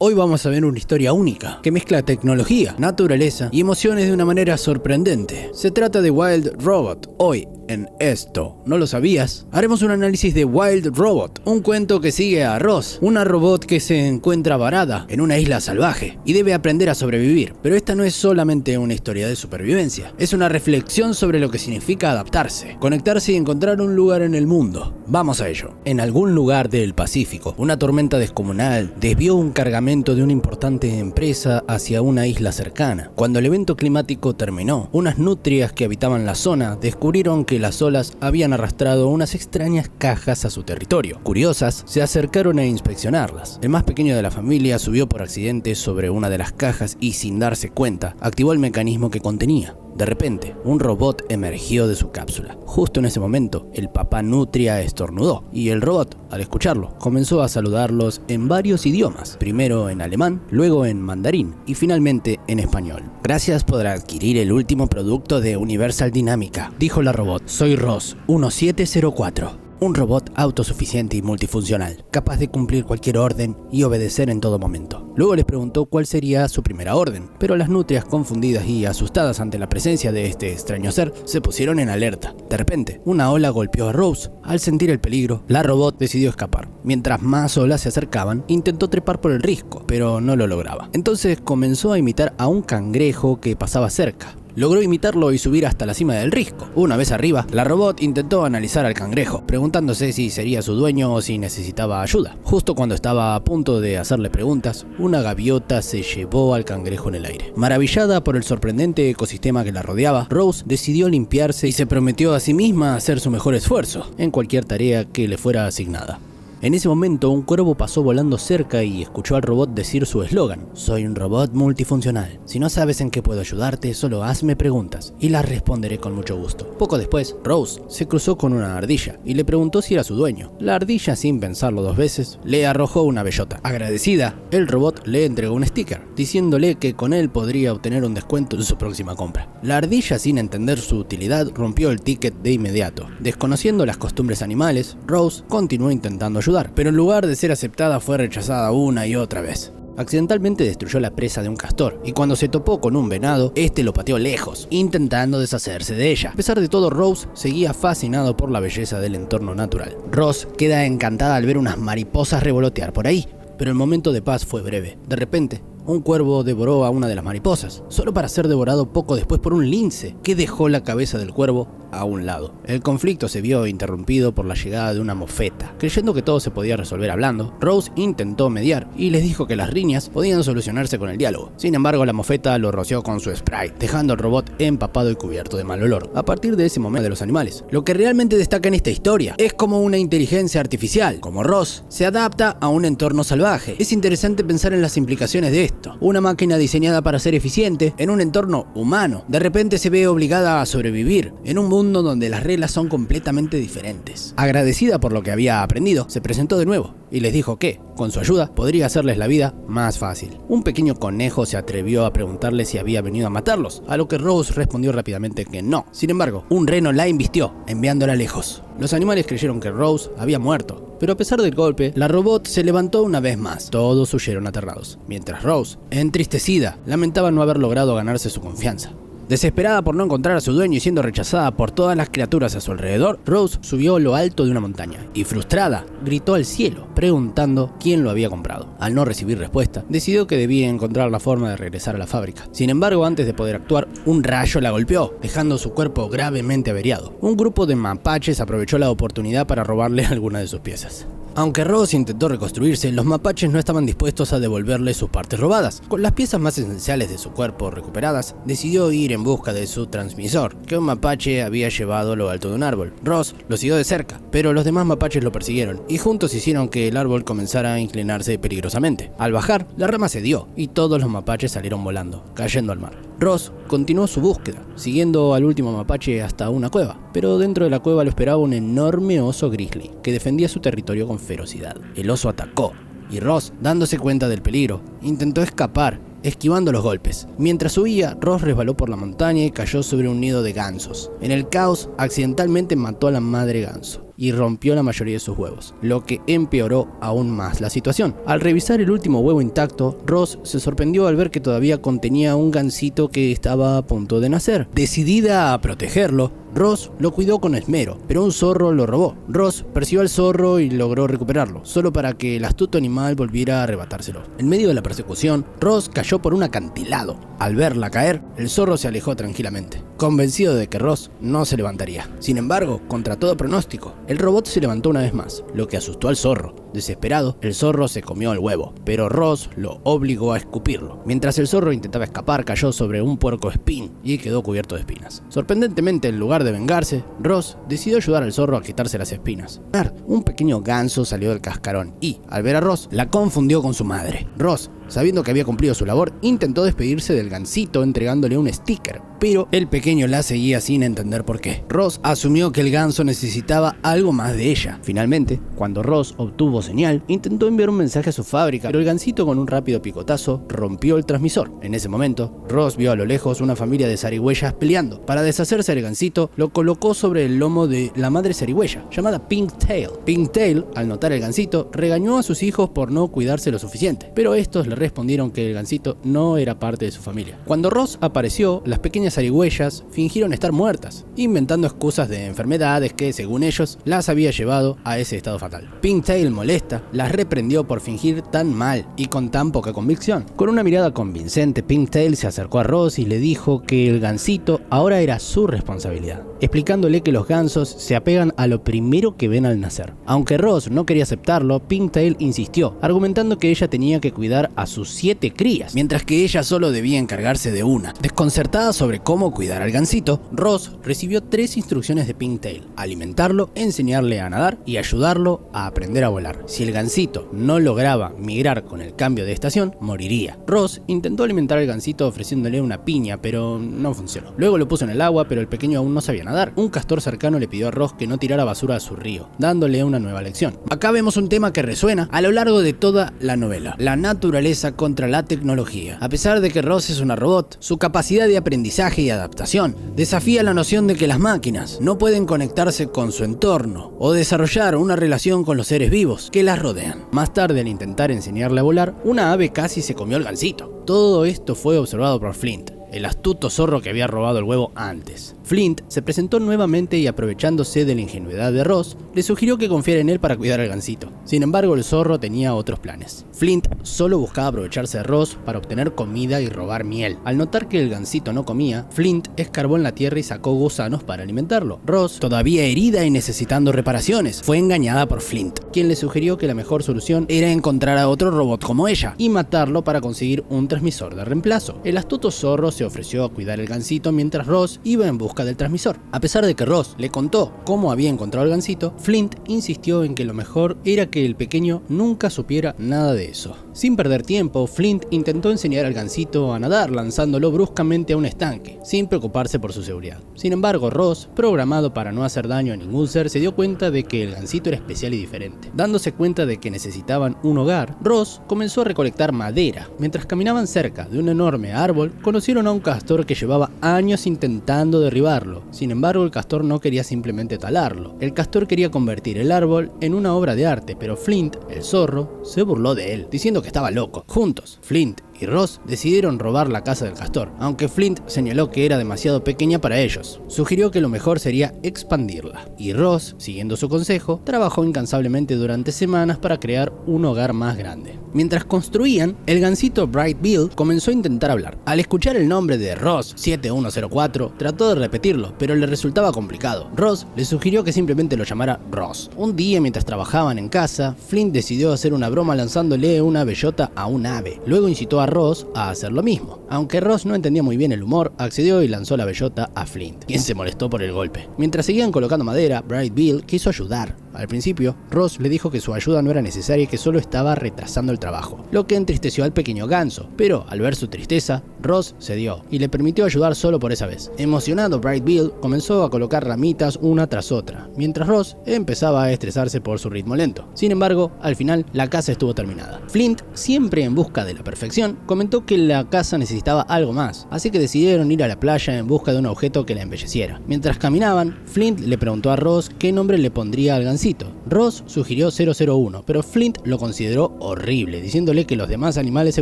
Hoy vamos a ver una historia única, que mezcla tecnología, naturaleza y emociones de una manera sorprendente. Se trata de Wild Robot. Hoy, en Esto ¿No lo sabías?, haremos un análisis de Wild Robot, un cuento que sigue a Roz, una robot que se encuentra varada en una isla salvaje y debe aprender a sobrevivir. Pero esta no es solamente una historia de supervivencia, es una reflexión sobre lo que significa adaptarse, conectarse y encontrar un lugar en el mundo. Vamos a ello. En algún lugar del Pacífico, una tormenta descomunal desvió un cargamento de una importante empresa hacia una isla cercana. Cuando el evento climático terminó, unas nutrias que habitaban la zona descubrieron que las olas habían arrastrado unas extrañas cajas a su territorio. Curiosas, se acercaron a inspeccionarlas. El más pequeño de la familia subió por accidente sobre una de las cajas y, sin darse cuenta, activó el mecanismo que contenía. De repente, un robot emergió de su cápsula. Justo en ese momento, el papá nutria estornudó y el robot, al escucharlo, comenzó a saludarlos en varios idiomas, primero en alemán, luego en mandarín y finalmente en español. Gracias por adquirir el último producto de Universal Dinámica, dijo la robot. Soy Roz 1704. Un robot autosuficiente y multifuncional, capaz de cumplir cualquier orden y obedecer en todo momento. Luego les preguntó cuál sería su primera orden, pero las nutrias, confundidas y asustadas ante la presencia de este extraño ser, se pusieron en alerta. De repente, una ola golpeó a Roz. Al sentir el peligro, la robot decidió escapar. Mientras más olas se acercaban, intentó trepar por el risco, pero no lo lograba. Entonces comenzó a imitar a un cangrejo que pasaba cerca. Logró imitarlo y subir hasta la cima del risco. Una vez arriba, la robot intentó analizar al cangrejo, preguntándose si sería su dueño o si necesitaba ayuda. Justo cuando estaba a punto de hacerle preguntas, una gaviota se llevó al cangrejo en el aire. Maravillada por el sorprendente ecosistema que la rodeaba, Roz decidió limpiarse y se prometió a sí misma hacer su mejor esfuerzo en cualquier tarea que le fuera asignada. En ese momento, un cuervo pasó volando cerca y escuchó al robot decir su eslogan: soy un robot multifuncional. Si no sabes en qué puedo ayudarte, solo hazme preguntas y las responderé con mucho gusto. Poco después, Roz se cruzó con una ardilla y le preguntó si era su dueño. La ardilla, sin pensarlo dos veces, le arrojó una bellota. Agradecida, el robot le entregó un sticker, diciéndole que con él podría obtener un descuento en su próxima compra. La ardilla, sin entender su utilidad, rompió el ticket de inmediato. Desconociendo las costumbres animales, Roz continuó intentando ayudar, pero en lugar de ser aceptada fue rechazada una y otra vez. Accidentalmente destruyó la presa de un castor y cuando se topó con un venado, este lo pateó lejos, intentando deshacerse de ella. A pesar de todo, Roz seguía fascinado por la belleza del entorno natural. Roz queda encantada al ver unas mariposas revolotear por ahí, pero el momento de paz fue breve. De repente, un cuervo devoró a una de las mariposas, solo para ser devorado poco después por un lince, que dejó la cabeza del cuervo a un lado. El conflicto se vio interrumpido por la llegada de una mofeta. Creyendo que todo se podía resolver hablando, Roz intentó mediar y les dijo que las riñas podían solucionarse con el diálogo. Sin embargo, la mofeta lo roció con su spray, dejando al robot empapado y cubierto de mal olor. A partir de ese momento de los animales, lo que realmente destaca en esta historia es como una inteligencia artificial, como Roz, se adapta a un entorno salvaje. Es interesante pensar en las implicaciones de esto. Una máquina diseñada para ser eficiente en un entorno humano, de repente se ve obligada a sobrevivir en un mundo donde las reglas son completamente diferentes. Agradecida por lo que había aprendido, se presentó de nuevo y les dijo que, con su ayuda, podría hacerles la vida más fácil. Un pequeño conejo se atrevió a preguntarle si había venido a matarlos, a lo que Roz respondió rápidamente que no. Sin embargo, un reno la invistió, enviándola lejos. Los animales creyeron que Roz había muerto, pero a pesar del golpe, la robot se levantó una vez más. Todos huyeron aterrados, mientras Roz, entristecida, lamentaba no haber logrado ganarse su confianza. Desesperada por no encontrar a su dueño y siendo rechazada por todas las criaturas a su alrededor, Roz subió a lo alto de una montaña y, frustrada, gritó al cielo, preguntando quién lo había comprado. Al no recibir respuesta, decidió que debía encontrar la forma de regresar a la fábrica. Sin embargo, antes de poder actuar, un rayo la golpeó, dejando su cuerpo gravemente averiado. Un grupo de mapaches aprovechó la oportunidad para robarle algunas de sus piezas. Aunque Roz intentó reconstruirse, los mapaches no estaban dispuestos a devolverle sus partes robadas. Con las piezas más esenciales de su cuerpo recuperadas, decidió ir en busca de su transmisor, que un mapache había llevado a lo alto de un árbol. Roz lo siguió de cerca, pero los demás mapaches lo persiguieron, y juntos hicieron que el árbol comenzara a inclinarse peligrosamente. Al bajar, la rama cedió, y todos los mapaches salieron volando, cayendo al mar. Roz continuó su búsqueda, siguiendo al último mapache hasta una cueva, pero dentro de la cueva lo esperaba un enorme oso grizzly, que defendía su territorio con ferocidad. El oso atacó, y Roz, dándose cuenta del peligro, intentó escapar, esquivando los golpes. Mientras huía, Roz resbaló por la montaña y cayó sobre un nido de gansos. En el caos, accidentalmente mató a la madre ganso. y rompió la mayoría de sus huevos, lo que empeoró aún más la situación. Al revisar el último huevo intacto, Roz se sorprendió al ver que todavía contenía un gansito que estaba a punto de nacer. Decidida a protegerlo, Roz lo cuidó con esmero, pero un zorro lo robó. Roz persiguió al zorro y logró recuperarlo, solo para que el astuto animal volviera a arrebatárselo. En medio de la persecución, Roz cayó por un acantilado. Al verla caer, el zorro se alejó tranquilamente, convencido de que Roz no se levantaría. Sin embargo, contra todo pronóstico, el robot se levantó una vez más, lo que asustó al zorro. Desesperado, el zorro se comió el huevo, pero Roz lo obligó a escupirlo. Mientras el zorro intentaba escapar, cayó sobre un puercoespín y quedó cubierto de espinas. Sorprendentemente, en lugar de vengarse, Roz decidió ayudar al zorro a quitarse las espinas. Un pequeño ganso salió del cascarón y, al ver a Roz, la confundió con su madre. Roz, sabiendo que había cumplido su labor, intentó despedirse del gansito entregándole un sticker, pero el pequeño la seguía sin entender por qué. Roz asumió que el ganso necesitaba algo más de ella. Finalmente, cuando Roz obtuvo señal, intentó enviar un mensaje a su fábrica, pero el gansito con un rápido picotazo rompió el transmisor. En ese momento, Roz vio a lo lejos una familia de zarigüeyas peleando. Para deshacerse del gansito, lo colocó sobre el lomo de la madre zarigüeya, llamada Pinktail. Pinktail, al notar el gansito, regañó a sus hijos por no cuidarse lo suficiente, pero estos le respondieron que el gansito no era parte de su familia. Cuando Roz apareció, las pequeñas zarigüeyas fingieron estar muertas, inventando excusas de enfermedades que, según ellos, las había llevado a ese estado fatal. Pinktail, molesta, las reprendió por fingir tan mal y con tan poca convicción. Con una mirada convincente, Pinktail se acercó a Roz y le dijo que el gansito ahora era su responsabilidad, explicándole que los gansos se apegan a lo primero que ven al nacer. Aunque Roz no quería aceptarlo, Pinktail insistió, argumentando que ella tenía que cuidar a sus 7 crías, mientras que ella solo debía encargarse de una. Desconcertada sobre cómo cuidar al gansito, Roz recibió 3 instrucciones de Pinktail: alimentarlo, enseñarle a nadar y ayudarlo a aprender a volar. Si el gansito no lograba migrar con el cambio de estación, moriría. Roz intentó alimentar al gansito ofreciéndole una piña, pero no funcionó. Luego lo puso en el agua, pero el pequeño aún no sabía nadar. Un castor cercano le pidió a Roz que no tirara basura a su río, dándole una nueva lección. Acá vemos un tema que resuena a lo largo de toda la novela: la naturaleza contra la tecnología. A pesar de que Roz es una robot, su capacidad de aprendizaje y adaptación desafía la noción de que las máquinas no pueden conectarse con su entorno o desarrollar una relación con los seres vivos que las rodean. Más tarde, al intentar enseñarle a volar, una ave casi se comió al gansito. Todo esto fue observado por Flint, el astuto zorro que había robado el huevo antes. Flint se presentó nuevamente y, aprovechándose de la ingenuidad de Roz, le sugirió que confiara en él para cuidar al gansito. Sin embargo, el zorro tenía otros planes. Flint solo buscaba aprovecharse de Roz para obtener comida y robar miel. Al notar que el gansito no comía, Flint escarbó en la tierra y sacó gusanos para alimentarlo. Roz, todavía herida y necesitando reparaciones, fue engañada por Flint, quien le sugirió que la mejor solución era encontrar a otro robot como ella y matarlo para conseguir un transmisor de reemplazo. El astuto zorro se ofreció a cuidar el gansito mientras Roz iba en busca del transmisor. A pesar de que Roz le contó cómo había encontrado el gansito, Flint insistió en que lo mejor era que el pequeño nunca supiera nada de eso. Sin perder tiempo, Flint intentó enseñar al gansito a nadar lanzándolo bruscamente a un estanque, sin preocuparse por su seguridad. Sin embargo, Roz, programado para no hacer daño a ningún ser, se dio cuenta de que el gansito era especial y diferente. Dándose cuenta de que necesitaban un hogar, Roz comenzó a recolectar madera. Mientras caminaban cerca de un enorme árbol, conocieron a un castor que llevaba años intentando derribarlo. Sin embargo, el castor no quería simplemente talarlo. El castor quería convertir el árbol en una obra de arte, pero Flint, el zorro, se burló de él, diciendo que estaba loco. Juntos, Flint y Roz decidieron robar la casa del castor, aunque Flint señaló que era demasiado pequeña para ellos. Sugirió que lo mejor sería expandirla, y Roz, siguiendo su consejo, trabajó incansablemente durante semanas para crear un hogar más grande. Mientras construían, el gansito Bright Bill comenzó a intentar hablar. Al escuchar el nombre de Roz 7104, trató de repetirlo, pero le resultaba complicado. Roz le sugirió que simplemente lo llamara Roz. Un día, mientras trabajaban en casa, Flint decidió hacer una broma lanzándole una bellota a un ave. Luego incitó a Roz a hacer lo mismo. Aunque Roz no entendía muy bien el humor, accedió y lanzó la bellota a Flint, quien se molestó por el golpe. Mientras seguían colocando madera, Bright Bill quiso ayudar. Al principio, Roz le dijo que su ayuda no era necesaria y que solo estaba retrasando el trabajo, lo que entristeció al pequeño ganso, pero al ver su tristeza, Ross cedió y le permitió ayudar solo por esa vez. Emocionado, Bright Bill comenzó a colocar ramitas una tras otra, mientras Ross empezaba a estresarse por su ritmo lento. Sin embargo, al final la casa estuvo terminada. Flint, siempre en busca de la perfección, comentó que la casa necesitaba algo más, así que decidieron ir a la playa en busca de un objeto que la embelleciera. Mientras caminaban, Flint le preguntó a Ross qué nombre le pondría al gansito. Ross sugirió 001, pero Flint lo consideró horrible, diciéndole que los demás animales se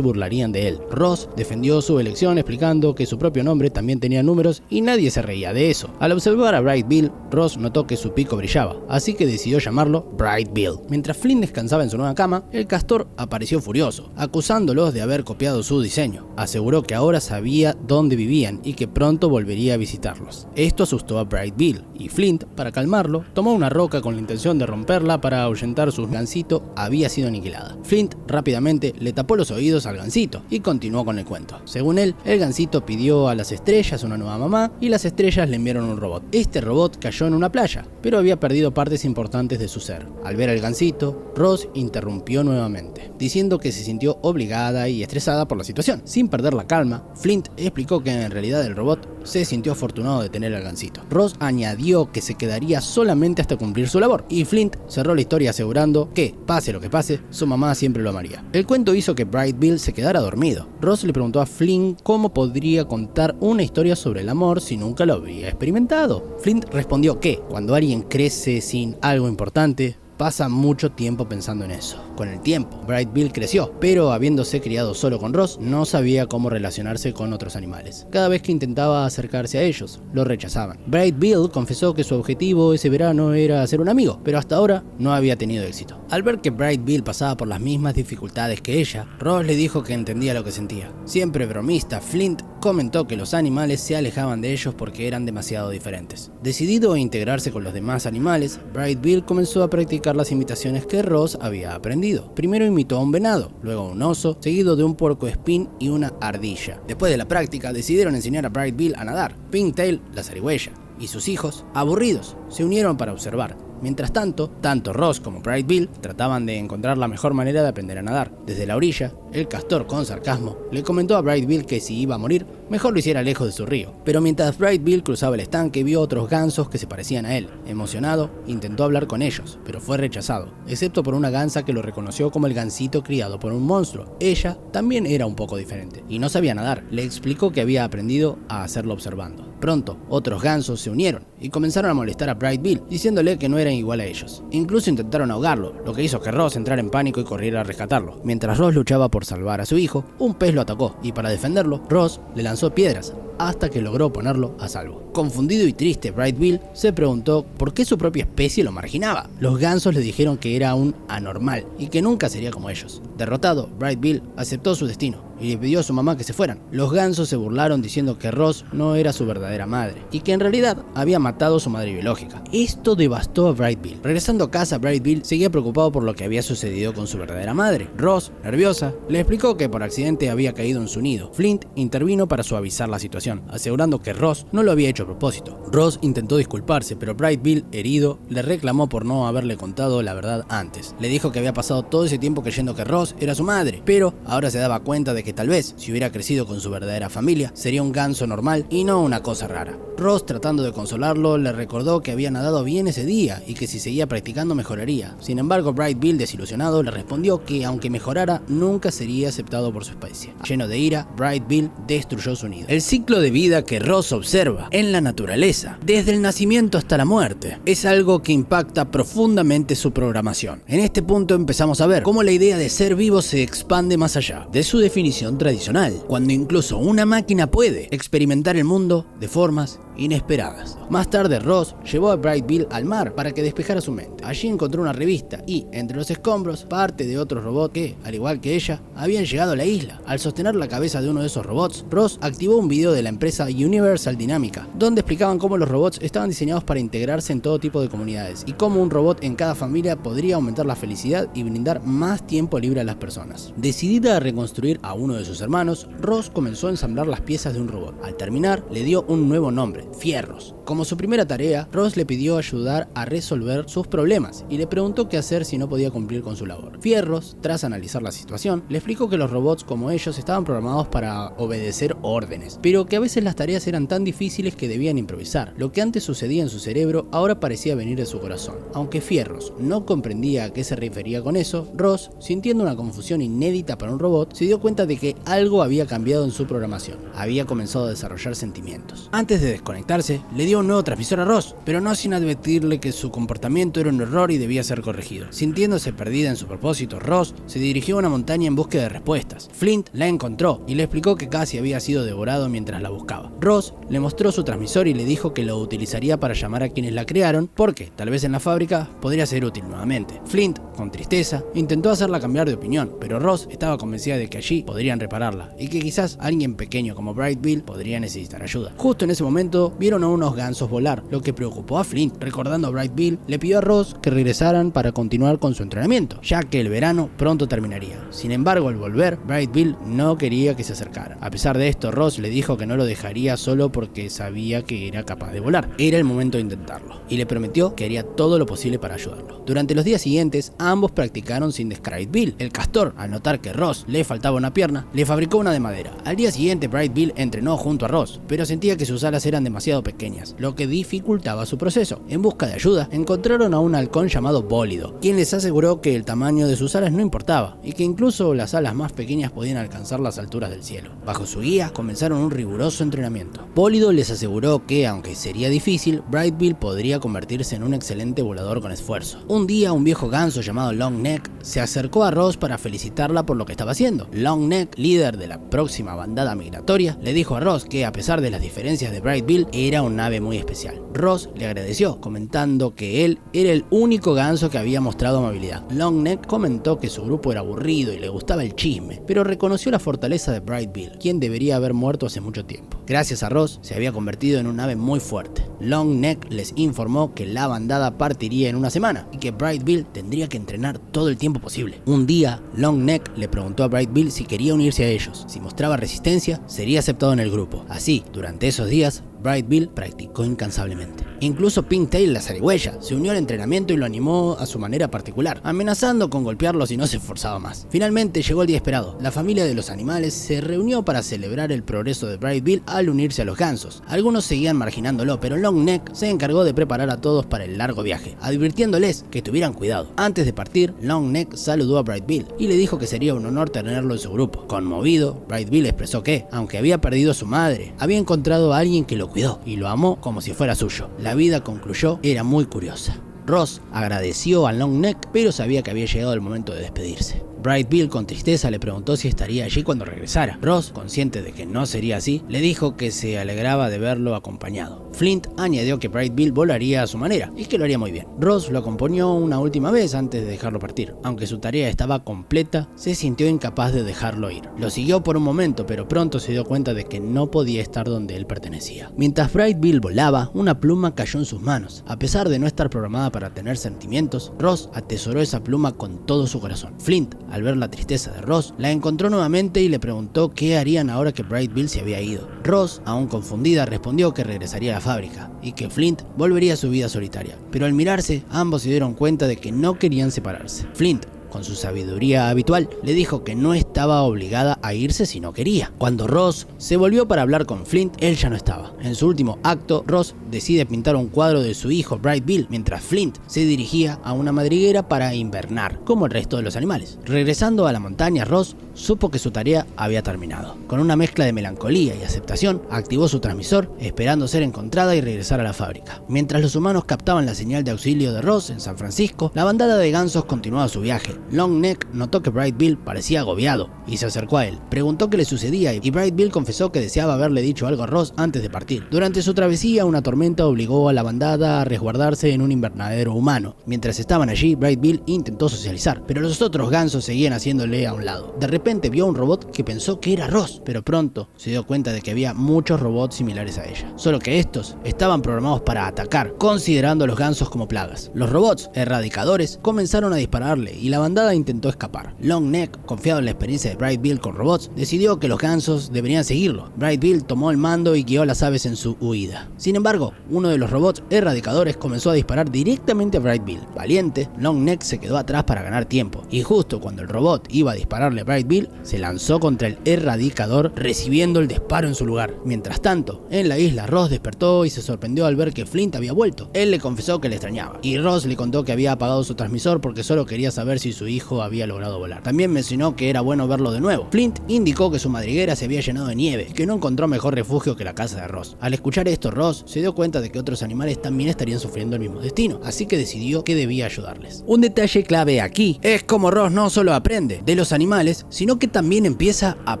burlarían de él. Ross defendió su elección explicando que su propio nombre también tenía números y nadie se reía de eso. Al observar a Bright Bill, Ross notó que su pico brillaba, así que decidió llamarlo Bright Bill. Mientras Flint descansaba en su nueva cama, el castor apareció furioso, acusándolos de haber copiado su diseño. Aseguró que ahora sabía dónde vivían y que pronto volvería a visitarlos. Esto asustó a Bright Bill, y Flint, para calmarlo, tomó una roca con la intención de romperla para ahuyentar su gansito había sido aniquilada. Flint rápidamente le tapó los oídos al gansito y continuó con el cuento. Según él, el gansito pidió a las estrellas una nueva mamá y las estrellas le enviaron un robot. Este robot cayó en una playa, pero había perdido partes importantes de su ser. Al ver al gansito, Ross interrumpió nuevamente, diciendo que se sintió obligada y estresada por la situación. Sin perder la calma, Flint explicó que en realidad el robot se sintió afortunado de tener al gansito. Ross añadió que se quedaría solamente hasta cumplir su labor, y Flint cerró la historia asegurando que, pase lo que pase, su mamá siempre lo amaría. El cuento hizo que Bright Bill se quedara dormido. Ross le preguntó a Flint cómo podría contar una historia sobre el amor si nunca lo había experimentado. Flint respondió que, cuando alguien crece sin algo importante, pasa mucho tiempo pensando en eso. Con el tiempo, Bright Bill creció, pero habiéndose criado solo con Ross, no sabía cómo relacionarse con otros animales. Cada vez que intentaba acercarse a ellos, lo rechazaban. Bright Bill confesó que su objetivo ese verano era ser un amigo, pero hasta ahora no había tenido éxito. Al ver que Bright Bill pasaba por las mismas dificultades que ella, Ross le dijo que entendía lo que sentía. Siempre bromista, Flint comentó que los animales se alejaban de ellos porque eran demasiado diferentes. Decidido a integrarse con los demás animales, Bright Bill comenzó a practicar las imitaciones que Ross había aprendido. Primero imitó a un venado, luego a un oso, seguido de un puercoespín y una ardilla. Después de la práctica, decidieron enseñar a Bright Bill a nadar. Pinktail, la zarigüeya, y sus hijos, aburridos, se unieron para observar. Mientras tanto, tanto Ross como Bright Bill trataban de encontrar la mejor manera de aprender a nadar. Desde la orilla, el castor con sarcasmo le comentó a Bright Bill que si iba a morir, mejor lo hiciera lejos de su río. Pero mientras Bright Bill cruzaba el estanque, vio otros gansos que se parecían a él. Emocionado, intentó hablar con ellos, pero fue rechazado, excepto por una gansa que lo reconoció como el gansito criado por un monstruo. Ella también era un poco diferente, y no sabía nadar. Le explicó que había aprendido a hacerlo observando. Pronto, otros gansos se unieron y comenzaron a molestar a Bright Bill, diciéndole que no era igual a ellos. Incluso intentaron ahogarlo, lo que hizo que Ross entrara en pánico y corriera a rescatarlo. Mientras Ross luchaba por salvar a su hijo, un pez lo atacó y para defenderlo, Ross le lanzó piedras hasta que logró ponerlo a salvo. Confundido y triste, Bright Bill se preguntó por qué su propia especie lo marginaba. Los gansos le dijeron que era un anormal y que nunca sería como ellos. Derrotado, Bright Bill aceptó su destino y le pidió a su mamá que se fueran. Los gansos se burlaron diciendo que Ross no era su verdadera madre y que en realidad había matado a su madre biológica. Esto devastó a Bright Bill. Regresando a casa, Bright Bill seguía preocupado por lo que había sucedido con su verdadera madre. Ross, nerviosa, le explicó que por accidente había caído en su nido. Flint intervino para suavizar la situación, asegurando que Ross no lo había hecho a propósito. Ross intentó disculparse, pero Bright Bill, herido, le reclamó por no haberle contado la verdad antes. Le dijo que había pasado todo ese tiempo creyendo que Ross era su madre, pero ahora se daba cuenta de que tal vez, si hubiera crecido con su verdadera familia, sería un ganso normal y no una cosa rara. Ross, tratando de consolarlo, le recordó que había nadado bien ese día y que si seguía practicando mejoraría. Sin embargo, Bright Bill, desilusionado, le respondió que aunque mejorara, nunca sería aceptado por su especie. Lleno de ira, Bright Bill destruyó su nido. El ciclo de vida que Ross observa en la naturaleza, desde el nacimiento hasta la muerte, es algo que impacta profundamente su programación. En este punto empezamos a ver cómo la idea de ser vivo se expande más allá de su definición tradicional, cuando incluso una máquina puede experimentar el mundo de formas inesperadas. Más tarde, Ross llevó a Bright Bill al mar para que despejara su mente. Allí encontró una revista y, entre los escombros, parte de otros robots que, al igual que ella, habían llegado a la isla. Al sostener la cabeza de uno de esos robots, Ross activó un video de la empresa Universal Dynamica, donde explicaban cómo los robots estaban diseñados para integrarse en todo tipo de comunidades y cómo un robot en cada familia podría aumentar la felicidad y brindar más tiempo libre a las personas. Decidida a reconstruir a uno de sus hermanos, Ross comenzó a ensamblar las piezas de un robot. Al terminar, le dio un nuevo nombre, Fierros. Como su primera tarea, Ross le pidió ayudar a resolver sus problemas y le preguntó qué hacer si no podía cumplir con su labor. Fierros, tras analizar la situación, le explicó que los robots como ellos estaban programados para obedecer órdenes, pero que a veces las tareas eran tan difíciles que debían improvisar. Lo que antes sucedía en su cerebro ahora parecía venir de su corazón. Aunque Fierros no comprendía a qué se refería con eso, Ross, sintiendo una confusión inédita para un robot, se dio cuenta de que algo había cambiado en su programación. Había comenzado a desarrollar sentimientos. Antes de desconectarse, le dio un nuevo transmisor a Ross, pero no sin advertirle que su comportamiento era un error y debía ser corregido. Sintiéndose perdida en su propósito, Ross se dirigió a una montaña en búsqueda de respuestas. Flint la encontró y le explicó que casi había sido devorado mientras la buscaba. Ross le mostró su transmisor y le dijo que lo utilizaría para llamar a quienes la crearon, porque tal vez en la fábrica podría ser útil nuevamente. Flint, con tristeza, intentó hacerla cambiar de opinión, pero Ross estaba convencida de que allí podrían repararla y que quizás alguien pequeño como Bright Bill podría necesitar ayuda. Justo en ese momento vieron a unos gansos volar, lo que preocupó a Flint. Recordando a Bright Bill, le pidió a Ross que regresaran para continuar con su entrenamiento, ya que el verano pronto terminaría. Sin embargo, al volver, Bright Bill no quería que se acercara. A pesar de esto, Ross le dijo que no lo dejaría solo porque sabía que era capaz de volar. Era el momento de intentarlo, y le prometió que haría todo lo posible para ayudarlo. Durante los días siguientes, ambos practicaron sin Bright Bill. El castor, al notar que Ross le faltaba una pierna, le fabricó una de madera. Al día siguiente, Bright Bill entrenó junto a Ross, pero sentía que sus alas eran demasiado pequeñas, lo que dificultaba su proceso. En busca de ayuda, encontraron a un halcón llamado Bólido, quien les aseguró que el tamaño de sus alas no importaba, y que incluso las alas más pequeñas podían alcanzar las alturas del cielo. Bajo su guía, comenzaron un riguroso entrenamiento. Bólido les aseguró que, aunque sería difícil, Bright Bill podría convertirse en un excelente volador con esfuerzo. Un día, un viejo ganso llamado Longneck se acercó a Ross para felicitarla por lo que estaba haciendo. Longneck, líder de la próxima bandada migratoria, le dijo a Ross que, a pesar de las diferencias de Bright Bill, era un ave muy especial. Ross le agradeció, comentando que él era el único ganso que había mostrado amabilidad. Longneck comentó que su grupo era aburrido y le gustaba el chisme, pero reconoció la fortaleza de Bright Bill, quien debería haber muerto hace mucho tiempo. Gracias a Ross, se había convertido en un ave muy fuerte. Longneck les informó que la bandada partiría en una semana y que Bright Bill tendría que entrenar todo el tiempo posible. Un día, Longneck le preguntó a Bright Bill si quería unirse a ellos. Si mostraba resistencia, sería aceptado en el grupo. Así, durante esos días, Bright Bill practicó incansablemente. Incluso Pinktail, la zarigüeya, se unió al entrenamiento y lo animó a su manera particular, amenazando con golpearlo si no se esforzaba más. Finalmente llegó el día esperado. La familia de los animales se reunió para celebrar el progreso de Bright Bill al unirse a los gansos. Algunos seguían marginándolo, pero Longneck se encargó de preparar a todos para el largo viaje, advirtiéndoles que tuvieran cuidado. Antes de partir, Longneck saludó a Bright Bill y le dijo que sería un honor tenerlo en su grupo. Conmovido, Bright Bill expresó que, aunque había perdido a su madre, había encontrado a alguien que lo cuidó y lo amó como si fuera suyo. La vida, concluyó, era muy curiosa. Ross agradeció a Longneck, pero sabía que había llegado el momento de despedirse. Bright Bill, con tristeza, le preguntó si estaría allí cuando regresara. Ross, consciente de que no sería así, le dijo que se alegraba de verlo acompañado. Flint añadió que Bright Bill volaría a su manera y que lo haría muy bien. Ross lo acompañó una última vez antes de dejarlo partir. Aunque su tarea estaba completa, se sintió incapaz de dejarlo ir. Lo siguió por un momento, pero pronto se dio cuenta de que no podía estar donde él pertenecía. Mientras Bright Bill volaba, una pluma cayó en sus manos. A pesar de no estar programada para tener sentimientos, Ross atesoró esa pluma con todo su corazón. Flint, al ver la tristeza de Ross, la encontró nuevamente y le preguntó qué harían ahora que Bright Bill se había ido. Ross, aún confundida, respondió que regresaría a la fábrica y que Flint volvería a su vida solitaria. Pero al mirarse, ambos se dieron cuenta de que no querían separarse. Flint, con su sabiduría habitual, le dijo que no estaba obligada a irse si no quería. Cuando Ross se volvió para hablar con Flint, él ya no estaba. En su último acto, Ross decide pintar un cuadro de su hijo Bright Bill, mientras Flint se dirigía a una madriguera para invernar, como el resto de los animales. Regresando a la montaña, Ross supo que su tarea había terminado. Con una mezcla de melancolía y aceptación, activó su transmisor, esperando ser encontrada y regresar a la fábrica. Mientras los humanos captaban la señal de auxilio de Ross en San Francisco, la bandada de gansos continuaba su viaje. Longneck notó que Bright Bill parecía agobiado y se acercó a él. Preguntó qué le sucedía y Bright Bill confesó que deseaba haberle dicho algo a Ross antes de partir. Durante su travesía, una tormenta obligó a la bandada a resguardarse en un invernadero humano. Mientras estaban allí, Bright Bill intentó socializar, pero los otros gansos seguían haciéndole a un lado. De repente vio a un robot que pensó que era Ross, pero pronto se dio cuenta de que había muchos robots similares a ella, solo que estos estaban programados para atacar, considerando a los gansos como plagas. Los robots erradicadores comenzaron a dispararle y la bandada intentó escapar. Longneck, confiado en la experiencia de Bright Bill con robots, decidió que los gansos deberían seguirlo. Bright Bill tomó el mando y guió a las aves en su huida. Sin embargo, uno de los robots erradicadores comenzó a disparar directamente a Bright Bill. Valiente, Longneck se quedó atrás para ganar tiempo, y justo cuando el robot iba a dispararle a Bright Bill, se lanzó contra el erradicador, recibiendo el disparo en su lugar. Mientras tanto, en la isla, Ross despertó y se sorprendió al ver que Flint había vuelto. Él le confesó que le extrañaba, y Ross le contó que había apagado su transmisor porque solo quería saber si su hijo había logrado volar. También mencionó que era bueno verlo de nuevo. Flint indicó que su madriguera se había llenado de nieve y que no encontró mejor refugio que la casa de Ross. Al escuchar esto, Ross se dio cuenta de que otros animales también estarían sufriendo el mismo destino, así que decidió que debía ayudarles. Un detalle clave aquí es cómo Ross no solo aprende de los animales, sino que también empieza a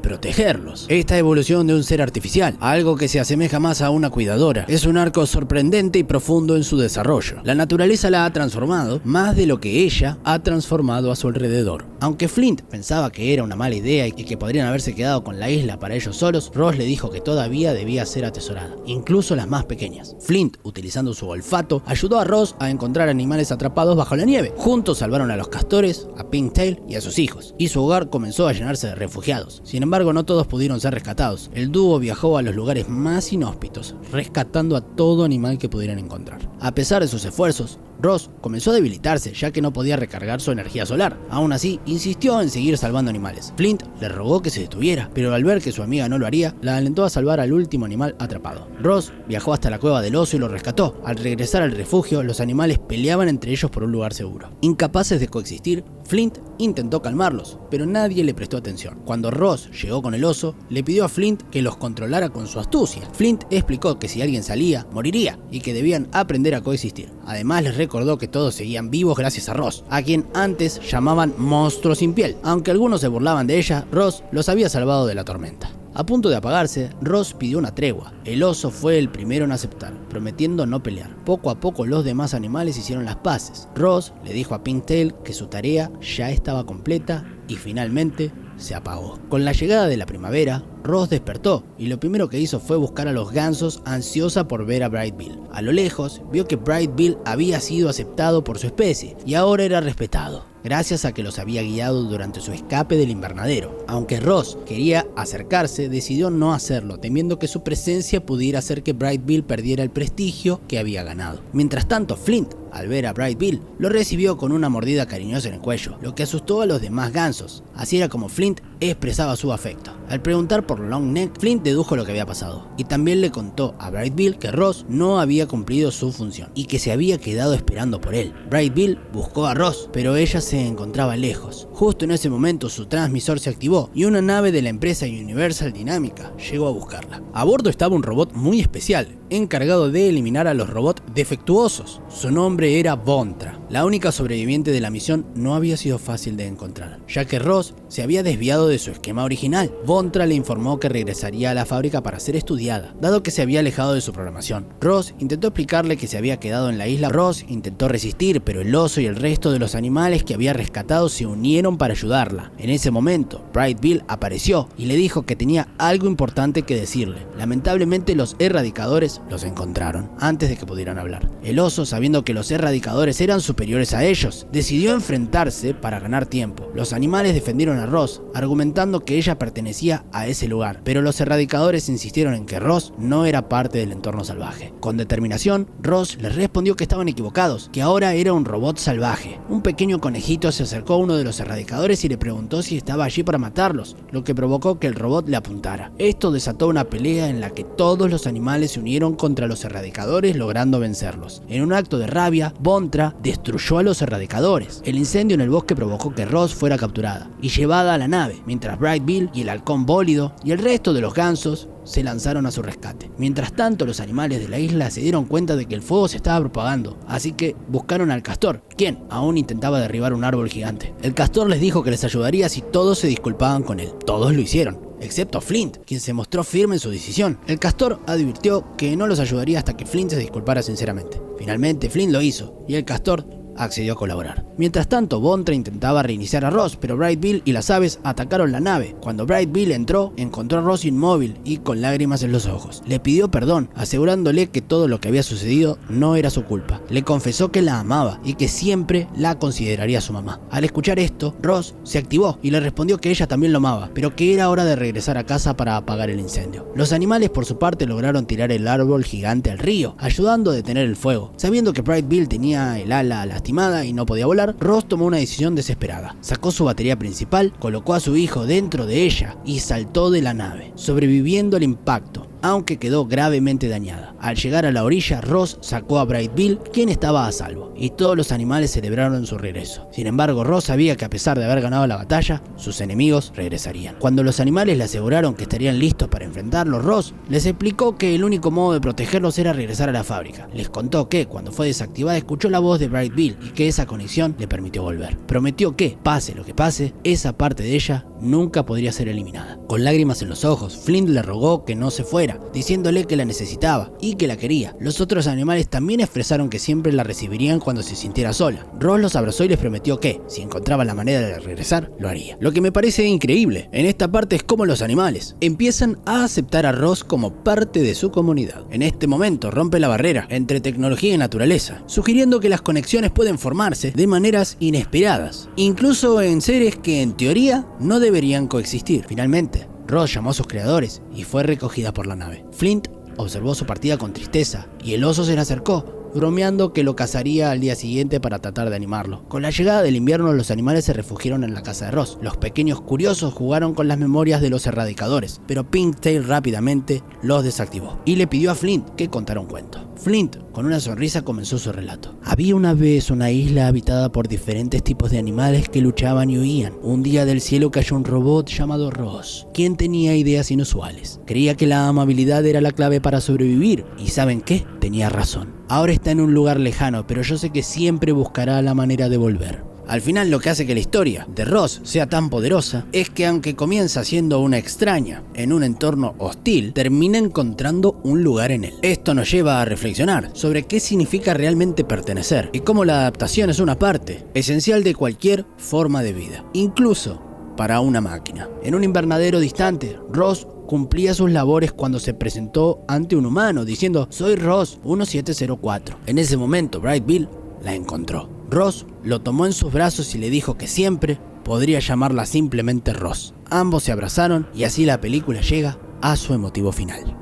protegerlos. Esta evolución de un ser artificial, algo que se asemeja más a una cuidadora, es un arco sorprendente y profundo en su desarrollo. La naturaleza la ha transformado más de lo que ella ha transformado a su alrededor. Aunque Flint pensaba que era una mala idea y que podrían haberse quedado con la isla para ellos solos, Ross le dijo que todavía debía ser atesorada, incluso las más pequeñas. Flint, utilizando su olfato, ayudó a Ross a encontrar animales atrapados bajo la nieve. Juntos salvaron a los castores, a Pinktail y a sus hijos, y su hogar comenzó a llenarse de refugiados. Sin embargo, no todos pudieron ser rescatados. El dúo viajó a los lugares más inhóspitos, rescatando a todo animal que pudieran encontrar. A pesar de sus esfuerzos, Ross comenzó a debilitarse ya que no podía recargar su energía solar. Aún así, insistió en seguir salvando animales. Flint le rogó que se detuviera, pero al ver que su amiga no lo haría, la alentó a salvar al último animal atrapado. Ross viajó hasta la cueva del oso y lo rescató. Al regresar al refugio, los animales peleaban entre ellos por un lugar seguro. Incapaces de coexistir, Flint intentó calmarlos, pero nadie le prestó atención. Cuando Ross llegó con el oso, le pidió a Flint que los controlara con su astucia. Flint explicó que si alguien salía, moriría y que debían aprender a coexistir. Además, les recordó que todos seguían vivos gracias a Ross, a quien antes llamaban monstruo sin piel. Aunque algunos se burlaban de ella, Ross los había salvado de la tormenta. A punto de apagarse, Ross pidió una tregua. El oso fue el primero en aceptar, prometiendo no pelear. Poco a poco los demás animales hicieron las paces. Ross le dijo a Pinktail que su tarea ya estaba completa y finalmente se apagó. Con la llegada de la primavera, Ross despertó y lo primero que hizo fue buscar a los gansos, ansiosa por ver a Bright Bill. A lo lejos, vio que Bright Bill había sido aceptado por su especie y ahora era respetado, gracias a que los había guiado durante su escape del invernadero. Aunque Ross quería acercarse, decidió no hacerlo, temiendo que su presencia pudiera hacer que Bright Bill perdiera el prestigio que había ganado. Mientras tanto, Flint, al ver a Bright Bill, lo recibió con una mordida cariñosa en el cuello, lo que asustó a los demás gansos. Así era como Flint expresaba su afecto. Al preguntar por Longneck, Flint dedujo lo que había pasado, y también le contó a Bright Bill que Ross no había cumplido su función, y que se había quedado esperando por él. Bright Bill buscó a Ross, pero ella se encontraba lejos. Justo en ese momento su transmisor se activó, y una nave de la empresa Universal Dinámica llegó a buscarla. A bordo estaba un robot muy especial, encargado de eliminar a los robots defectuosos. Su nombre era Vontra. La única sobreviviente de la misión no había sido fácil de encontrar, ya que Ross se había desviado de su esquema original. Vontra le informó que regresaría a la fábrica para ser estudiada, dado que se había alejado de su programación. Ross intentó explicarle que se había quedado en la isla. Ross intentó resistir, pero el oso y el resto de los animales que había rescatado se unieron para ayudarla. En ese momento, Bright Bill apareció y le dijo que tenía algo importante que decirle. Lamentablemente, los erradicadores los encontraron antes de que pudieran hablar. El oso, sabiendo que los erradicadores eran superiores a ellos, decidió enfrentarse para ganar tiempo. Los animales defendieron a Ross, argumentando que ella pertenecía a ese lugar, pero los erradicadores insistieron en que Ross no era parte del entorno salvaje. Con determinación, Ross les respondió que estaban equivocados, que ahora era un robot salvaje. Un pequeño conejito se acercó a uno de los erradicadores y le preguntó si estaba allí para matarlos, lo que provocó que el robot le apuntara. Esto desató una pelea en la que todos los animales se unieron contra los erradicadores, logrando vencerlos. En un acto de rabia, Vontra destruyó a los erradicadores. El incendio en el bosque provocó que Ross fuera capturada y llevada a la nave, mientras Bright Bill y el halcón bólido y el resto de los gansos se lanzaron a su rescate. Mientras tanto, los animales de la isla se dieron cuenta de que el fuego se estaba propagando, así que buscaron al castor, quien aún intentaba derribar un árbol gigante. El castor les dijo que les ayudaría si todos se disculpaban con él. Todos lo hicieron, excepto Flint, quien se mostró firme en su decisión. El castor advirtió que no los ayudaría hasta que Flint se disculpara sinceramente. Finalmente, Flint lo hizo, y el castor accedió a colaborar. Mientras tanto, Bontra intentaba reiniciar a Ross, pero Bright Bill y las aves atacaron la nave. Cuando Bright Bill entró, encontró a Ross inmóvil y con lágrimas en los ojos. Le pidió perdón, asegurándole que todo lo que había sucedido no era su culpa. Le confesó que la amaba y que siempre la consideraría su mamá. Al escuchar esto, Ross se activó y le respondió que ella también lo amaba, pero que era hora de regresar a casa para apagar el incendio. Los animales por su parte lograron tirar el árbol gigante al río, ayudando a detener el fuego. Sabiendo que Bright Bill tenía el ala lastimada y no podía volar, Ross tomó una decisión desesperada. Sacó su batería principal, colocó a su hijo dentro de ella y saltó de la nave, sobreviviendo al impacto, aunque quedó gravemente dañada. Al llegar a la orilla, Ross sacó a Bright Bill, quien estaba a salvo, y todos los animales celebraron su regreso. Sin embargo, Ross sabía que a pesar de haber ganado la batalla, sus enemigos regresarían. Cuando los animales le aseguraron que estarían listos para enfrentarlos, Ross les explicó que el único modo de protegerlos era regresar a la fábrica. Les contó que, cuando fue desactivada, escuchó la voz de Bright Bill y que esa conexión le permitió volver. Prometió que, pase lo que pase, esa parte de ella nunca podría ser eliminada. Con lágrimas en los ojos, Flint le rogó que no se fuera, diciéndole que la necesitaba y que la quería. Los otros animales también expresaron que siempre la recibirían cuando se sintiera sola. Ross los abrazó y les prometió que, si encontraba la manera de regresar, lo haría. Lo que me parece increíble en esta parte es cómo los animales empiezan a aceptar a Ross como parte de su comunidad. En este momento rompe la barrera entre tecnología y naturaleza, sugiriendo que las conexiones pueden formarse de maneras inesperadas, incluso en seres que en teoría no deberían coexistir. Finalmente, Ross llamó a sus creadores y fue recogida por la nave. Flint observó su partida con tristeza y el oso se le acercó, bromeando que lo cazaría al día siguiente para tratar de animarlo. Con la llegada del invierno, los animales se refugiaron en la casa de Ross. Los pequeños curiosos jugaron con las memorias de los erradicadores, pero Pinktail rápidamente los desactivó y le pidió a Flint que contara un cuento. Flint, con una sonrisa, comenzó su relato. Había una vez una isla habitada por diferentes tipos de animales que luchaban y huían. Un día del cielo cayó un robot llamado Ross, quien tenía ideas inusuales. Creía que la amabilidad era la clave para sobrevivir, y ¿saben qué? Tenía razón. Ahora está en un lugar lejano, pero yo sé que siempre buscará la manera de volver. Al final, lo que hace que la historia de Ross sea tan poderosa es que, aunque comienza siendo una extraña en un entorno hostil, termina encontrando un lugar en él. Esto nos lleva a reflexionar sobre qué significa realmente pertenecer y cómo la adaptación es una parte esencial de cualquier forma de vida, incluso para una máquina. En un invernadero distante, Ross cumplía sus labores cuando se presentó ante un humano diciendo: "Soy Ross 1704". En ese momento, Bright Bill la encontró. Ross lo tomó en sus brazos y le dijo que siempre podría llamarla simplemente Ross. Ambos se abrazaron y así la película llega a su emotivo final.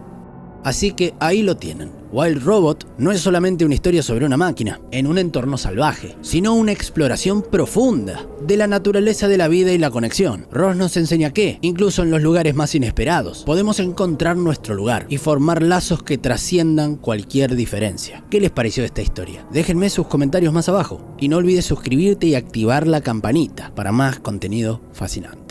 Así que ahí lo tienen. Wild Robot no es solamente una historia sobre una máquina en un entorno salvaje, sino una exploración profunda de la naturaleza de la vida y la conexión. Ross nos enseña que, incluso en los lugares más inesperados, podemos encontrar nuestro lugar y formar lazos que trasciendan cualquier diferencia. ¿Qué les pareció esta historia? Déjenme sus comentarios más abajo y no olvides suscribirte y activar la campanita para más contenido fascinante.